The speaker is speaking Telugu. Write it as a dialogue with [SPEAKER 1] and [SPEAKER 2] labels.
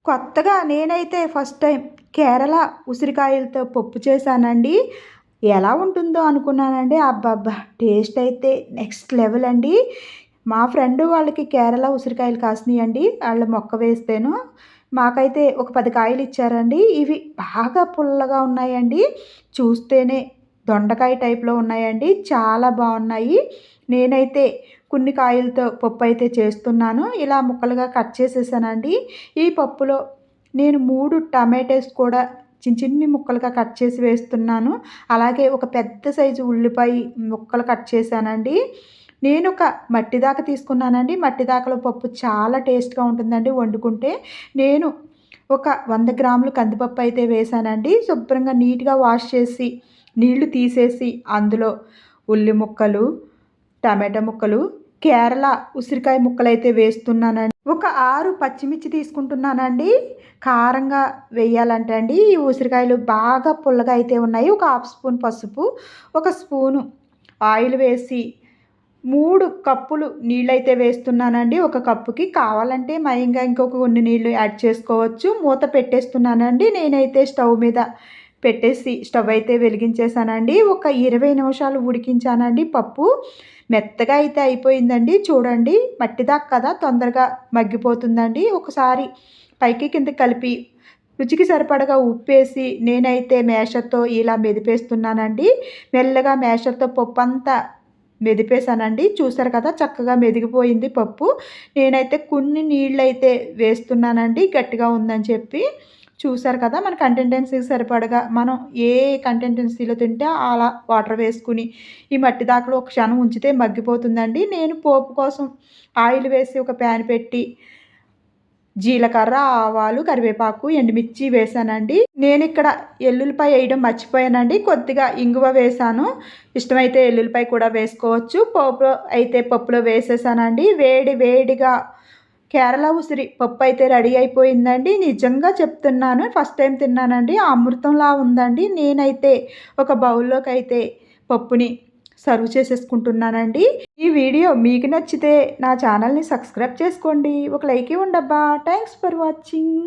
[SPEAKER 1] కొత్తగా నేనైతే ఫస్ట్ టైం కేరళ ఉసిరికాయలతో పప్పు చేశానండి. ఎలా ఉంటుందో అనుకున్నానండి. అబ్బబ్బా! టేస్ట్ అయితే నెక్స్ట్ లెవెల్ అండి. మా ఫ్రెండ్ వాళ్ళకి కేరళ ఉసిరికాయలు కాసినాయండి. ఆళ్ళు మొక్క వేస్తేను. మాకైతే ఒక 10 కాయలు ఇచ్చారండి. ఇవి బాగా పుల్లగా ఉన్నాయండి. చూస్తేనే దొండకాయ టైప్‌లో ఉన్నాయండి. చాలా బావున్నాయి. నేనైతే కొన్ని కాయలతో పప్పయితే చేస్తున్నాను. ఇలా ముక్కలుగా కట్ చేసేసానండి. ఈ పప్పులో నేను 3 టమాటోస్ కూడా చిన్ని ముక్కలుగా కట్ చేసి వేస్తున్నాను. అలాగే ఒక పెద్ద సైజు ఉల్లిపాయ ముక్కలు కట్ చేశానండి. నేనొక మట్టి దాక తీసుకున్నానండి. మట్టి దాకలో పప్పు చాలా టేస్ట్‌గా ఉంటుందండి వండుకుంటే. నేను ఒక 100 గ్రాములు కందిపప్పు అయితే వేశానండి. శుభ్రంగా నీట్‌గా వాష్ చేసి, నీళ్లు తీసేసి అందులో ఉల్లి ముక్కలు, టమాటా ముక్కలు, కేరళ ఉసిరికాయ ముక్కలైతే వేస్తున్నానండి. ఒక 6 పచ్చిమిర్చి తీసుకుంటున్నానండి. కారంగా వేయాలంటే అండి, ఈ ఉసిరికాయలు బాగా పుల్లగా అయితే ఉన్నాయి. ఒక హాఫ్ స్పూన్ పసుపు, ఒక స్పూను ఆయిల్ వేసి 3 కప్పులు నీళ్ళైతే వేస్తున్నానండి. ఒక కప్పుకి. కావాలంటే మయంగా ఇంకొక కొన్ని నీళ్ళు యాడ్ చేసుకోవచ్చు. మూత పెట్టేస్తున్నానండి. నేనైతే స్టవ్ మీద పెట్టేసి స్టవ్ అయితే వెలిగించేసానండి. ఒక 20 నిమిషాలు ఉడికించానండి పప్పు. మెత్తగా అయితే అయిపోయిందండి. చూడండి మట్టిదాక కదా తొందరగా మగ్గిపోతుందండి. ఒకసారి పైకి కిందకి కలిపి రుచికి సరిపడగా ఉప్పేసి నేనైతే మేషర్‌తో ఇలా మెదిపేస్తున్నానండి. మెల్లగా మేషర్‌తో పప్పంతా మెదిపేసానండి. చూసారు కదా చక్కగా మెదిగిపోయింది పప్పు. నేనైతే కొన్ని నీళ్ళైతే వేస్తున్నానండి గట్టిగా ఉందని చెప్పి. చూసారు కదా మన కంటెంటెన్సీకి సరిపడగా మనం ఏ కంటెంటెన్సీలో తింటే అలా వాటర్ వేసుకుని ఈ మట్టి దాకలో ఒక క్షణం ఉంచితే మగ్గిపోతుందండి. నేను పోపు కోసం ఆయిల్ వేసి ఒక ప్యాన్ పెట్టి జీలకర్ర, ఆవాలు, కరివేపాకు, ఎండుమిర్చి వేశానండి. నేనిక్కడ ఎల్లుల్లిపాయ ఎయడం మర్చిపోయానండి. కొద్దిగా ఇంగువ వేశాను. ఇష్టమైతే ఎల్లుల్లిపాయ కూడా వేసుకోవచ్చు. పోపులో అయితే పప్పులో వేసేసానండి. వేడి వేడిగా కేరళ ఉసిరి పప్పయితే రెడీ అయిపోయిందండి. నిజంగా చెప్తున్నాను. ఫస్ట్ టైమ్ తిన్నానండి. అమృతంలా ఉందండి. నేనైతే ఒక బౌల్‌లోకైతే పప్పుని సర్వ్ చేసేసుకుంటున్నానండి. ఈ వీడియో మీకు నచ్చితే నా ఛానల్‌ని సబ్స్క్రైబ్ చేసుకోండి. ఒక లైక్ ఇవ్వండబ్బా! Thanks for watching.